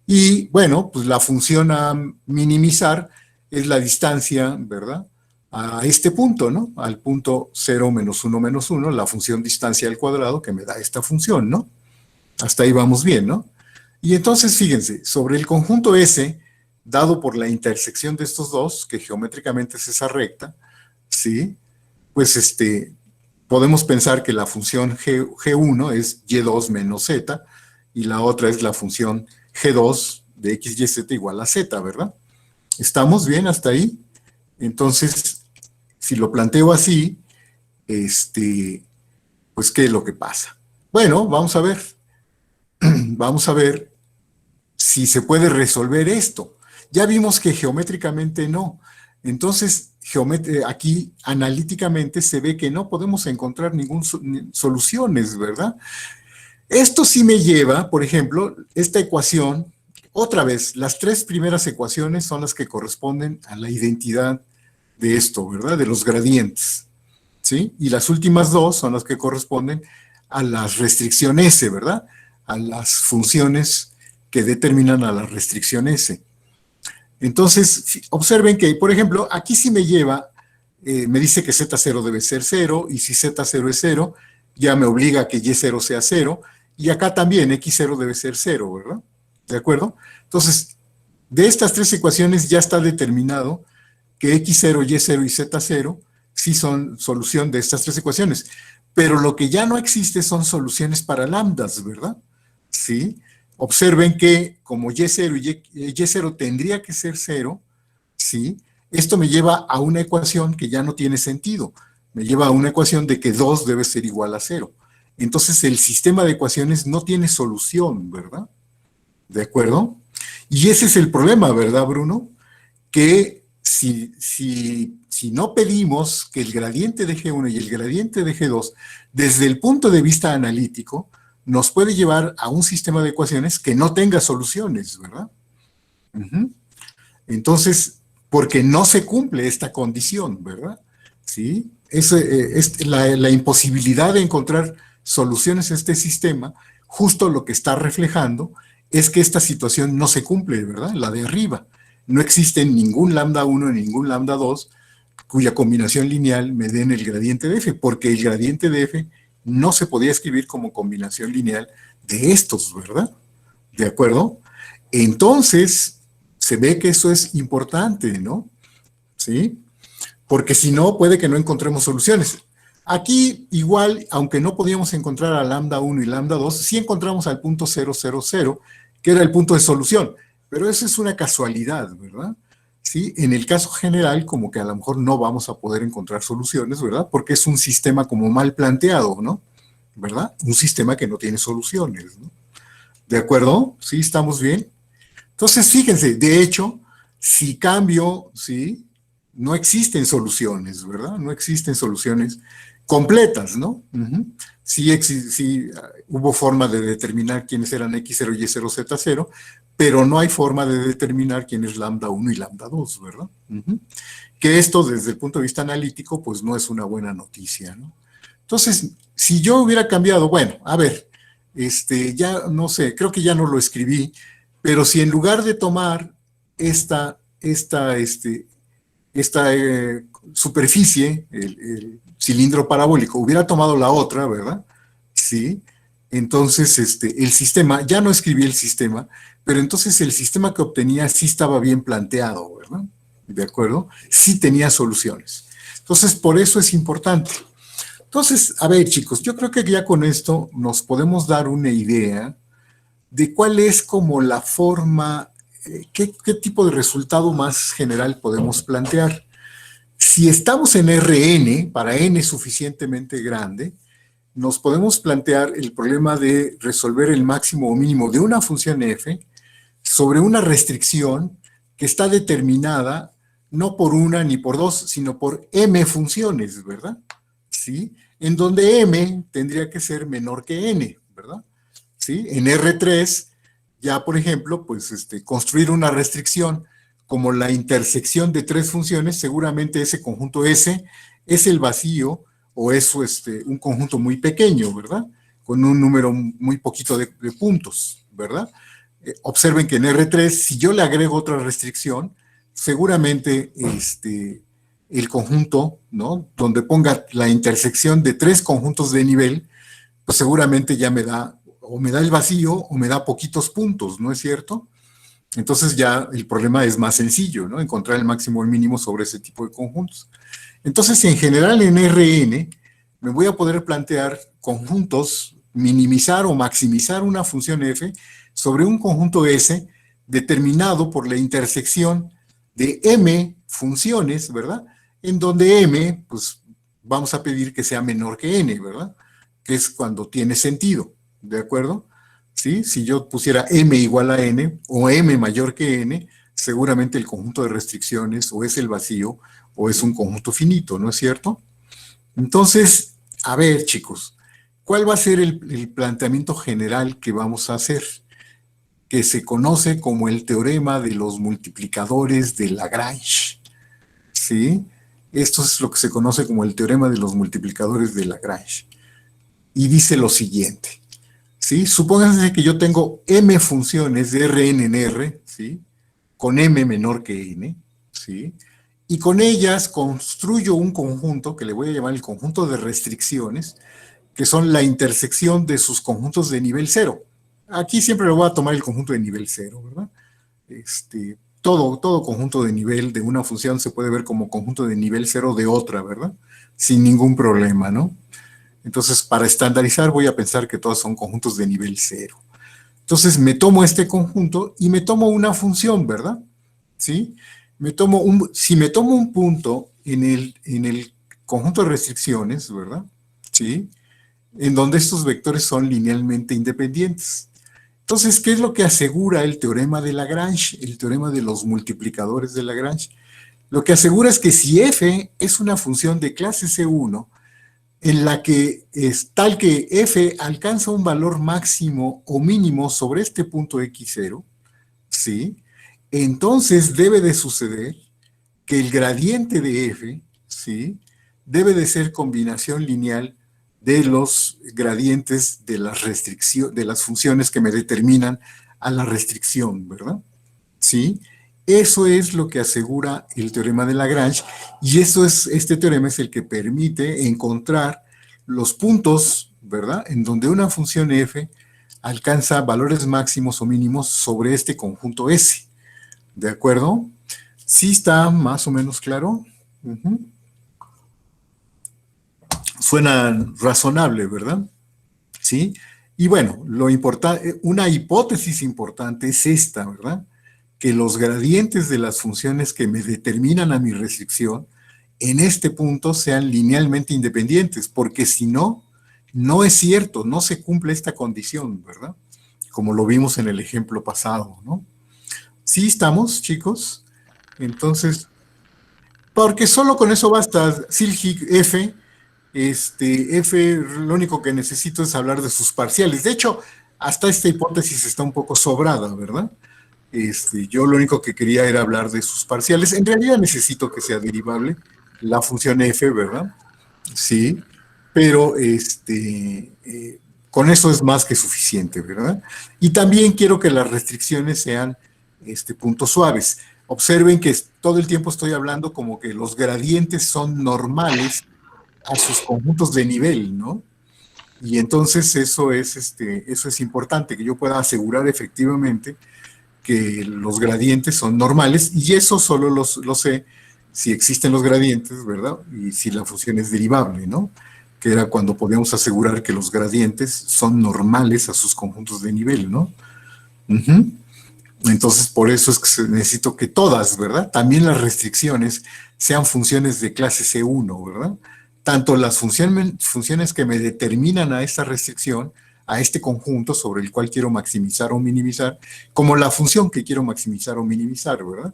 Y bueno, pues la función a minimizar es la distancia, ¿verdad? A este punto, ¿no? Al punto 0 menos 1 menos 1, la función distancia al cuadrado que me da esta función, ¿no? Hasta ahí vamos bien, ¿no? Y entonces, fíjense, sobre el conjunto S, dado por la intersección de estos dos, que geométricamente es esa recta, ¿sí? Pues podemos pensar que la función G1 es Y2 menos Z, y la otra es la función G2 de X, Y, Z igual a Z, ¿verdad? ¿Estamos bien hasta ahí? Entonces, si lo planteo así, pues, ¿qué es lo que pasa? Bueno, vamos a ver. Vamos a ver si se puede resolver esto. Ya vimos que geométricamente no. Entonces, aquí analíticamente se ve que no podemos encontrar ninguna soluciones, ¿verdad? Esto sí me lleva, por ejemplo, esta ecuación, otra vez, las tres primeras ecuaciones son las que corresponden a la identidad de esto, ¿verdad? De los gradientes, ¿sí? Y las últimas dos son las que corresponden a las restricciones S, ¿verdad? A las funciones que determinan a la restricción S. Entonces, observen que, por ejemplo, aquí sí me lleva, me dice que Z0 debe ser 0, y si Z0 es 0, ya me obliga a que Y0 sea 0, y acá también X0 debe ser 0, ¿verdad? ¿De acuerdo? Entonces, de estas tres ecuaciones ya está determinado que X0, Y0 y Z0 sí son solución de estas tres ecuaciones, pero lo que ya no existe son soluciones para lambdas, ¿verdad? ¿Sí? Observen que como Y0 y Y0 tendría que ser 0, ¿sí? Esto me lleva a una ecuación que ya no tiene sentido. Me lleva a una ecuación de que 2 debe ser igual a 0. Entonces el sistema de ecuaciones no tiene solución, ¿verdad? ¿De acuerdo? Y ese es el problema, ¿verdad, Bruno? Que si no pedimos que el gradiente de G1 y el gradiente de G2, desde el punto de vista analítico, nos puede llevar a un sistema de ecuaciones que no tenga soluciones, ¿verdad? Entonces, porque no se cumple esta condición, ¿verdad? ¿Sí? La imposibilidad de encontrar soluciones a este sistema, justo lo que está reflejando es que esta situación no se cumple, ¿verdad? La de arriba. No existe ningún lambda 1 ni ningún lambda 2 cuya combinación lineal me den el gradiente de f, porque el gradiente de f no se podía escribir como combinación lineal de estos, ¿verdad? ¿De acuerdo? Entonces, se ve que eso es importante, ¿no? ¿Sí? Porque si no, puede que no encontremos soluciones. Aquí igual, aunque no podíamos encontrar a lambda 1 y lambda 2, sí encontramos al punto 000, que era el punto de solución. Pero eso es una casualidad, ¿verdad? Sí, en el caso general, como que a lo mejor no vamos a poder encontrar soluciones, ¿verdad? Porque es un sistema como mal planteado, ¿no? ¿Verdad? Un sistema que no tiene soluciones, ¿no? ¿De acuerdo? ¿Sí? ¿Estamos bien? Entonces, fíjense, de hecho, si cambio, ¿sí? No existen soluciones, ¿verdad? No existen soluciones completas, ¿no? Sí, hubo forma de determinar quiénes eran X0, Y0, Z0, pero no hay forma de determinar quién es lambda 1 y lambda 2, ¿verdad? Que esto, desde el punto de vista analítico, pues no es una buena noticia, ¿no? Entonces, si yo hubiera cambiado, bueno, a ver, ya no sé, creo que ya no lo escribí, pero si en lugar de tomar esta superficie, el cilindro parabólico, hubiera tomado la otra, ¿verdad? Sí. Entonces, el sistema, ya no escribí el sistema, pero entonces el sistema que obtenía sí estaba bien planteado, ¿verdad? ¿De acuerdo? Sí tenía soluciones. Entonces, por eso es importante. Entonces, a ver, chicos, yo creo que ya con esto nos podemos dar una idea de cuál es como la forma, qué tipo de resultado más general podemos plantear. Si estamos en Rn, para n suficientemente grande, nos podemos plantear el problema de resolver el máximo o mínimo de una función f sobre una restricción que está determinada no por una ni por dos, sino por m funciones, ¿verdad? ¿Sí? En donde m tendría que ser menor que n, ¿verdad? ¿Sí? En R3, ya por ejemplo, pues construir una restricción como la intersección de tres funciones, seguramente ese conjunto S es el vacío o es un conjunto muy pequeño, ¿verdad? Con un número muy poquito de puntos, ¿verdad? Observen que en R3, si yo le agrego otra restricción, seguramente el conjunto, ¿no? Donde ponga la intersección de tres conjuntos de nivel, pues seguramente ya me da el vacío o me da poquitos puntos, ¿no es cierto? Entonces ya el problema es más sencillo, ¿no? Encontrar el máximo o el mínimo sobre ese tipo de conjuntos. Entonces, en general en Rn, me voy a poder plantear conjuntos, minimizar o maximizar una función f sobre un conjunto S determinado por la intersección de m funciones, ¿verdad? En donde m, pues vamos a pedir que sea menor que n, ¿verdad? Que es cuando tiene sentido, ¿de acuerdo? ¿Sí? Si yo pusiera m igual a n o m mayor que n, seguramente el conjunto de restricciones o es el vacío o es un conjunto finito, ¿no es cierto? Entonces, a ver, chicos, ¿cuál va a ser el planteamiento general que vamos a hacer? Que se conoce como el teorema de los multiplicadores de Lagrange, ¿sí? Esto es lo que se conoce como el teorema de los multiplicadores de Lagrange. Y dice lo siguiente, ¿sí? Supónganse que yo tengo m funciones de Rn en R, ¿sí? Con m menor que n, ¿sí? Y con ellas construyo un conjunto que le voy a llamar el conjunto de restricciones, que son la intersección de sus conjuntos de nivel cero. Aquí siempre le voy a tomar el conjunto de nivel cero, ¿verdad? Todo conjunto de nivel de una función se puede ver como conjunto de nivel cero de otra, ¿verdad? Sin ningún problema, ¿no? Entonces, para estandarizar, voy a pensar que todos son conjuntos de nivel cero. Entonces, me tomo este conjunto y me tomo una función, ¿verdad? ¿Sí? Si me tomo un punto en el conjunto de restricciones, ¿verdad? ¿Sí? En donde estos vectores son linealmente independientes. Entonces, ¿qué es lo que asegura el teorema de Lagrange, el teorema de los multiplicadores de Lagrange? Lo que asegura es que si f es una función de clase C1, en la que es tal que f alcanza un valor máximo o mínimo sobre este punto x0, ¿sí? Entonces debe de suceder que el gradiente de f, ¿sí? Debe de ser combinación lineal de los gradientes de las restricciones, de las funciones que me determinan a la restricción, ¿verdad? ¿Sí? Eso es lo que asegura el teorema de Lagrange, y este teorema es el que permite encontrar los puntos, ¿verdad? En donde una función f alcanza valores máximos o mínimos sobre este conjunto S. ¿De acuerdo? ¿Sí está más o menos claro? Suena razonable, ¿verdad? ¿Sí? Y bueno, lo importante, una hipótesis importante es esta, ¿verdad? Que los gradientes de las funciones que me determinan a mi restricción en este punto sean linealmente independientes, porque si no, no es cierto, no se cumple esta condición, ¿verdad? Como lo vimos en el ejemplo pasado, ¿no? ¿Sí estamos, chicos? Entonces, porque solo con eso basta, Silhig F, F, lo único que necesito es hablar de sus parciales. De hecho, hasta esta hipótesis está un poco sobrada, ¿verdad? Yo lo único que quería era hablar de sus parciales. En realidad necesito que sea derivable la función f, ¿verdad? Sí, pero con eso es más que suficiente, ¿verdad? Y también quiero que las restricciones sean puntos suaves. Observen que todo el tiempo estoy hablando como que los gradientes son normales a sus conjuntos de nivel, ¿no? Y entonces eso es importante, que yo pueda asegurar efectivamente que los gradientes son normales, y eso solo lo sé si existen los gradientes, ¿verdad? Y si la función es derivable, ¿no? Que era cuando podíamos asegurar que los gradientes son normales a sus conjuntos de nivel, ¿no? Uh-huh. Entonces, por eso es que necesito que todas, ¿verdad? También las restricciones sean funciones de clase C1, ¿verdad? Tanto las funciones que me determinan a esta restricción, a este conjunto sobre el cual quiero maximizar o minimizar, como la función que quiero maximizar o minimizar, ¿verdad?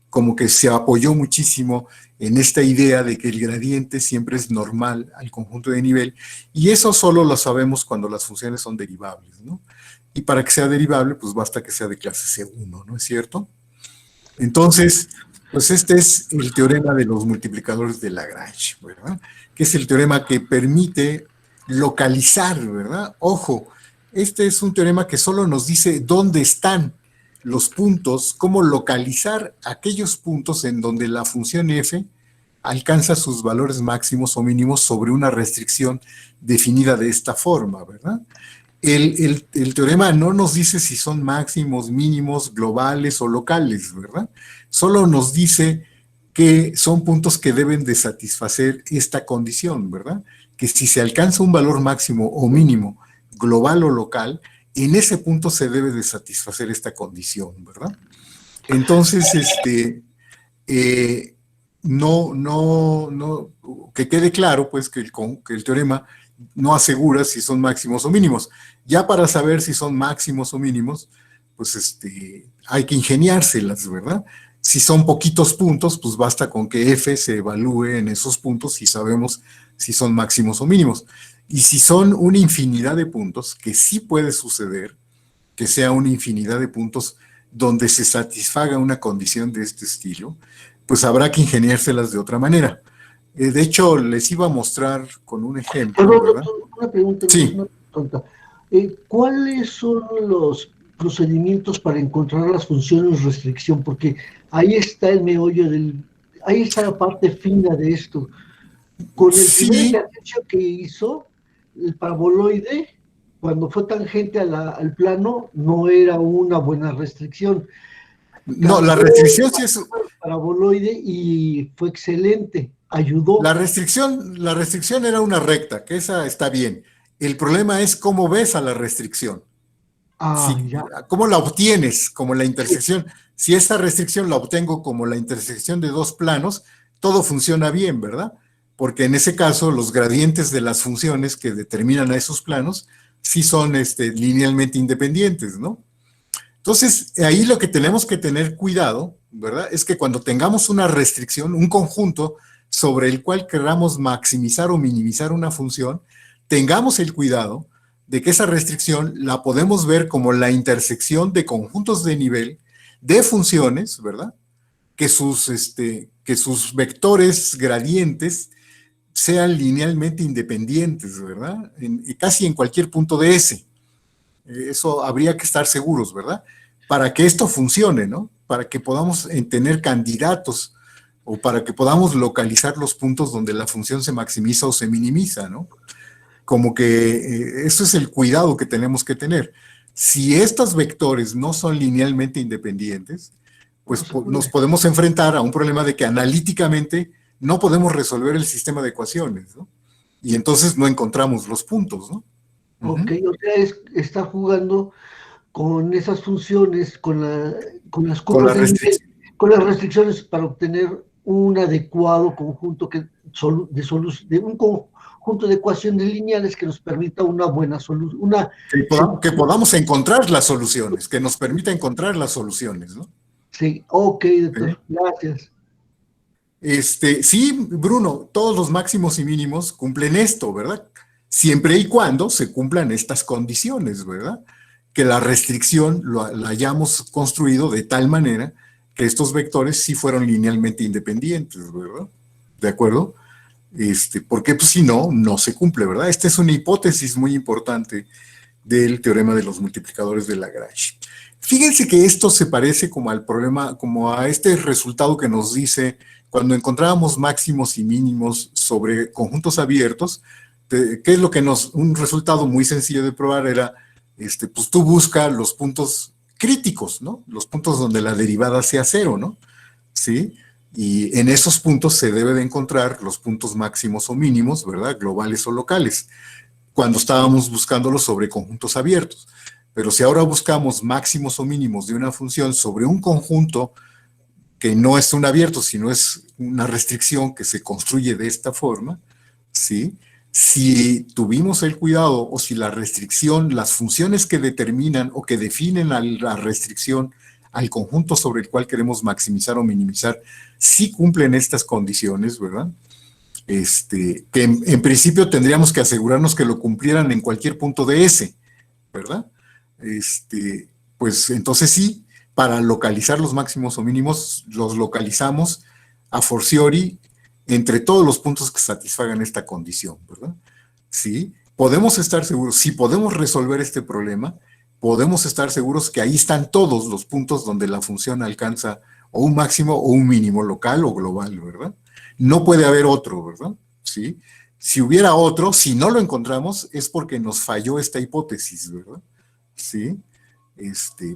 Como que se apoyó muchísimo en esta idea de que el gradiente siempre es normal al conjunto de nivel, y eso solo lo sabemos cuando las funciones son derivables, ¿no? Y para que sea derivable, pues basta que sea de clase C1, ¿no es cierto? Entonces, pues este es el teorema de los multiplicadores de Lagrange, ¿verdad? Que es el teorema que permite localizar, ¿verdad? Ojo, este es un teorema que solo nos dice dónde están los puntos, cómo localizar aquellos puntos en donde la función f alcanza sus valores máximos o mínimos sobre una restricción definida de esta forma, ¿verdad? El teorema no nos dice si son máximos, mínimos, globales o locales, ¿verdad? Solo nos dice que son puntos que deben de satisfacer esta condición, ¿verdad? Que si se alcanza un valor máximo o mínimo, global o local, en ese punto se debe de satisfacer esta condición, ¿verdad? Entonces, que quede claro, pues, que el teorema no asegura si son máximos o mínimos. Ya para saber si son máximos o mínimos, pues hay que ingeniárselas, ¿verdad? Si son poquitos puntos, pues basta con que f se evalúe en esos puntos y sabemos si son máximos o mínimos. Y si son una infinidad de puntos, que sí puede suceder, que sea una infinidad de puntos donde se satisfaga una condición de este estilo, pues habrá que ingeniárselas de otra manera. De hecho, les iba a mostrar con un ejemplo, Perdón, ¿verdad? doctor, una pregunta, Sí. una tonta. ¿Cuáles son los procedimientos para encontrar las funciones restricción? Porque ahí está el meollo ahí está la parte fina de esto. Con el primer Sí, ejercicio que hizo, el paraboloide, cuando fue tangente al plano, no era una buena restricción. no, la Cambió restricción sí es, al paraboloide y fue excelente, ayudó. la restricción era una recta, que esa está bien. El problema es cómo ves a la restricción. Ah, Si, ya, ¿cómo la obtienes? Como la sí. intersección. Si esta restricción la obtengo como la intersección de dos planos, todo funciona bien, ¿verdad? Porque en ese caso los gradientes de las funciones que determinan a esos planos sí son linealmente independientes, ¿no? Entonces, ahí lo que tenemos que tener cuidado, ¿verdad? Es que cuando tengamos una restricción, un conjunto sobre el cual queramos maximizar o minimizar una función, tengamos el cuidado de que esa restricción la podemos ver como la intersección de conjuntos de nivel de funciones, ¿verdad? Que sus vectores gradientes sean linealmente independientes, ¿verdad? Casi en cualquier punto de S. Eso habría que estar seguros, ¿verdad? Para que esto funcione, ¿no? Para que podamos tener candidatos o para que podamos localizar los puntos donde la función se maximiza o se minimiza, ¿no? Como que eso es el cuidado que tenemos que tener. Si estos vectores no son linealmente independientes, No pues se nos puede. podemos enfrentar a un problema de que analíticamente no podemos resolver el sistema de ecuaciones, ¿no? y entonces no encontramos los puntos, ¿no? Ok, Ujú. o sea, está jugando con esas funciones, con las Con curvas la de nivel, restricción. con las restricciones para obtener un adecuado conjunto de un conjunto de ecuaciones lineales que nos permita una buena solución, Que podamos encontrar las soluciones, que nos permita encontrar las soluciones, ¿no? sí, ok, Sí. doctor, gracias. Sí, Bruno, todos los máximos y mínimos cumplen esto, ¿verdad? Siempre y cuando se cumplan estas condiciones, ¿verdad? Que la restricción la hayamos construido de tal manera que estos vectores sí fueron linealmente independientes, ¿verdad? ¿De acuerdo? Porque pues, si no, no se cumple, ¿verdad? Esta es una hipótesis muy importante del teorema de los multiplicadores de Lagrange. Fíjense que esto se parece como al problema, como a este resultado que nos dice cuando encontrábamos máximos y mínimos sobre conjuntos abiertos, ¿qué es lo que un resultado muy sencillo de probar era, pues tú buscas los puntos críticos, ¿no? Los puntos donde la derivada sea cero, ¿no? ¿Sí? Y en esos puntos se debe de encontrar los puntos máximos o mínimos, ¿verdad? Globales o locales, cuando estábamos buscándolos sobre conjuntos abiertos. Pero si ahora buscamos máximos o mínimos de una función sobre un conjunto que no es un abierto, sino es una restricción que se construye de esta forma, ¿sí? Si tuvimos el cuidado o si la restricción, las funciones que determinan o que definen a la restricción al conjunto sobre el cual queremos maximizar o minimizar, sí cumplen estas condiciones, ¿verdad? Que en principio tendríamos que asegurarnos que lo cumplieran en cualquier punto de S, ¿verdad? Pues entonces sí, para localizar los máximos o mínimos, los localizamos a fortiori entre todos los puntos que satisfagan esta condición, ¿verdad? Sí, podemos estar seguros, si podemos resolver este problema, podemos estar seguros que ahí están todos los puntos donde la función alcanza o un máximo o un mínimo local o global, ¿verdad? No puede haber otro, ¿verdad? Sí. Si hubiera otro, si no lo encontramos, es porque nos falló esta hipótesis, ¿verdad? Sí,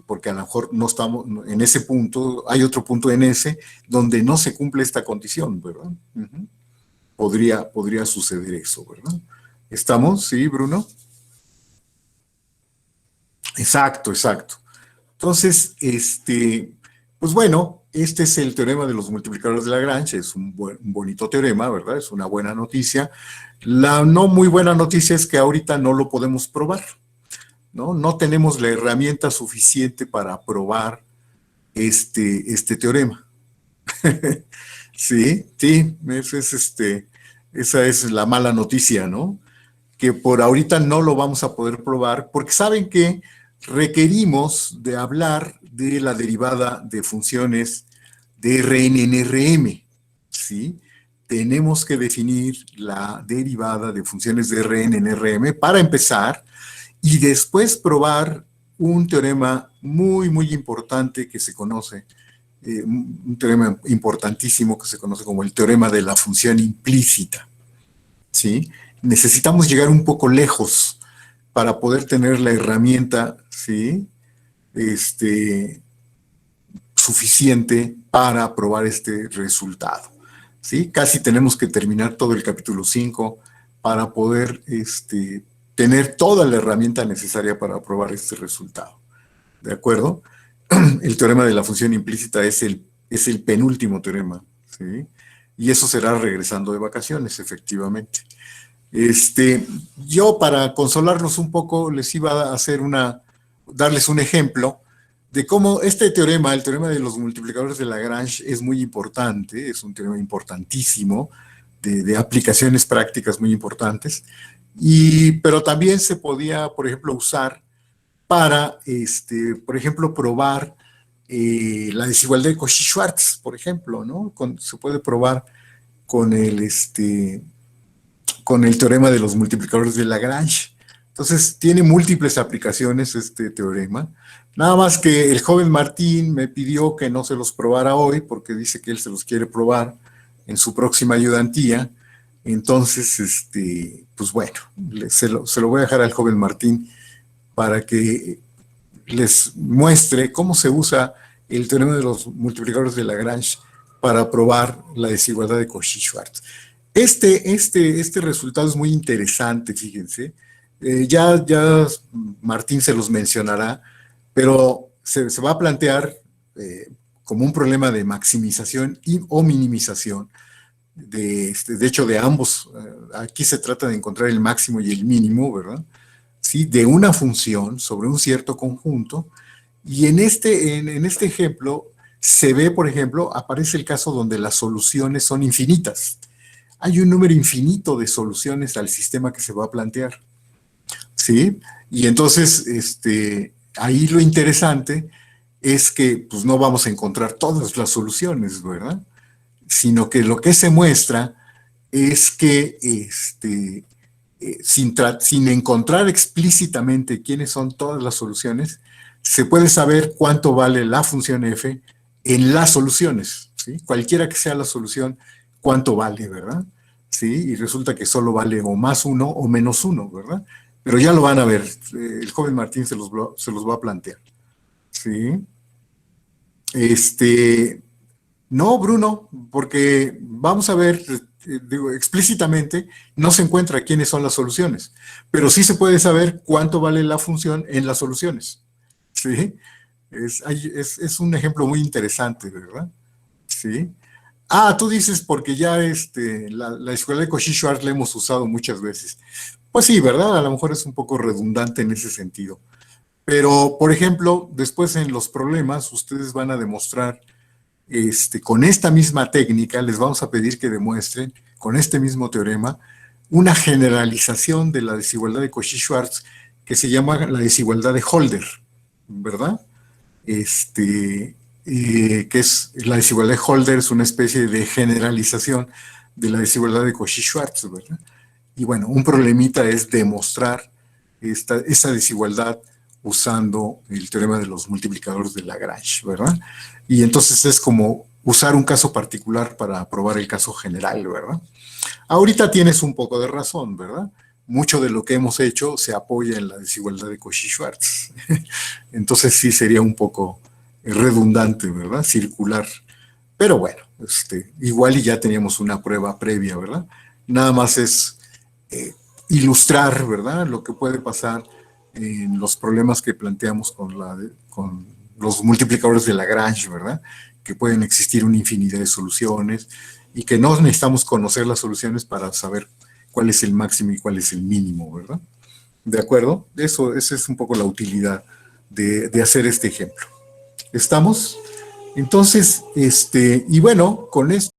porque a lo mejor no estamos en ese punto, hay otro punto en ese donde no se cumple esta condición, ¿verdad? Uh-huh. Podría suceder eso, ¿verdad? ¿Estamos? Sí, Bruno. Exacto, exacto. Entonces, pues bueno, este es el teorema de los multiplicadores de Lagrange, es un bonito teorema, ¿verdad? Es una buena noticia. La no muy buena noticia es que ahorita no lo podemos probar, ¿no? No tenemos la herramienta suficiente para probar este teorema. Sí, sí, esa es la mala noticia, ¿no? Que por ahorita no lo vamos a poder probar, porque saben que requerimos de hablar de la derivada de funciones de Rn en Rm, ¿sí? Tenemos que definir la derivada de funciones de Rn en Rm para empezar y después probar un teorema muy, muy importante que se conoce, un teorema importantísimo que se conoce como el teorema de la función implícita, ¿sí? Necesitamos llegar un poco lejos para poder tener la herramienta, ¿sí? Suficiente para probar este resultado, ¿sí? Casi tenemos que terminar todo el capítulo 5 para poder tener toda la herramienta necesaria para probar este resultado, ¿de acuerdo? El teorema de la función implícita es el penúltimo teorema, ¿sí? Y eso será regresando de vacaciones, efectivamente. Yo para consolarlos un poco les iba a hacer darles un ejemplo de cómo este teorema, el teorema de los multiplicadores de Lagrange, es muy importante, es un teorema importantísimo, de aplicaciones prácticas muy importantes, pero también se podía, por ejemplo, usar para, por ejemplo, probar la desigualdad de Cauchy-Schwarz, por ejemplo, ¿no? Se puede probar con con el teorema de los multiplicadores de Lagrange. Entonces, tiene múltiples aplicaciones este teorema. Nada más que el joven Martín me pidió que no se los probara hoy porque dice que él se los quiere probar en su próxima ayudantía. Entonces, pues bueno, se lo voy a dejar al joven Martín para que les muestre cómo se usa el teorema de los multiplicadores de Lagrange para probar la desigualdad de Cauchy-Schwarz. Este resultado es muy interesante, fíjense. Ya Martín se los mencionará, pero se va a plantear como un problema de maximización o minimización. De hecho, de ambos, aquí se trata de encontrar el máximo y el mínimo, ¿verdad? ¿Sí? De una función sobre un cierto conjunto. Y en este ejemplo se ve, por ejemplo, aparece el caso donde las soluciones son infinitas. Hay un número infinito de soluciones al sistema que se va a plantear, ¿sí? Y entonces, ahí lo interesante es que pues, no vamos a encontrar todas las soluciones, ¿verdad? Sino que lo que se muestra es que sin encontrar explícitamente quiénes son todas las soluciones, se puede saber cuánto vale la función f en las soluciones, ¿sí? Cualquiera que sea la solución, cuánto vale, ¿verdad? ¿Sí? Y resulta que solo vale o más uno o menos uno, ¿verdad? Pero ya lo van a ver, el joven Martín se los va a plantear, ¿sí? No, Bruno, porque vamos a ver, digo, explícitamente no se encuentra quiénes son las soluciones, pero sí se puede saber cuánto vale la función en las soluciones. ¿Sí? Es un ejemplo muy interesante, ¿verdad? Sí. Ah, tú dices porque ya la escuela de Cauchy-Schwarz la hemos usado muchas veces. Pues sí, ¿verdad? A lo mejor es un poco redundante en ese sentido. Pero, por ejemplo, después en los problemas, ustedes van a demostrar con esta misma técnica, les vamos a pedir que demuestren, con este mismo teorema, una generalización de la desigualdad de Cauchy-Schwarz que se llama la desigualdad de Holder, ¿verdad? Que es la desigualdad de Holder, es una especie de generalización de la desigualdad de Cauchy-Schwarz, ¿verdad? Y bueno, un problemita es demostrar esa desigualdad usando el teorema de los multiplicadores de Lagrange, ¿verdad? Y entonces es como usar un caso particular para probar el caso general, ¿verdad? Ahorita tienes un poco de razón, ¿verdad? Mucho de lo que hemos hecho se apoya en la desigualdad de Cauchy-Schwarz. Entonces sí sería un poco redundante, ¿verdad? Circular. Pero bueno, igual y ya teníamos una prueba previa, ¿verdad? Nada más es ilustrar, ¿verdad? Lo que puede pasar en los problemas que planteamos con los multiplicadores de Lagrange, ¿verdad? Que pueden existir una infinidad de soluciones y que no necesitamos conocer las soluciones para saber cuál es el máximo y cuál es el mínimo, ¿verdad? ¿De acuerdo? Esa es un poco la utilidad de hacer este ejemplo. ¿Estamos? Entonces, y bueno, con esto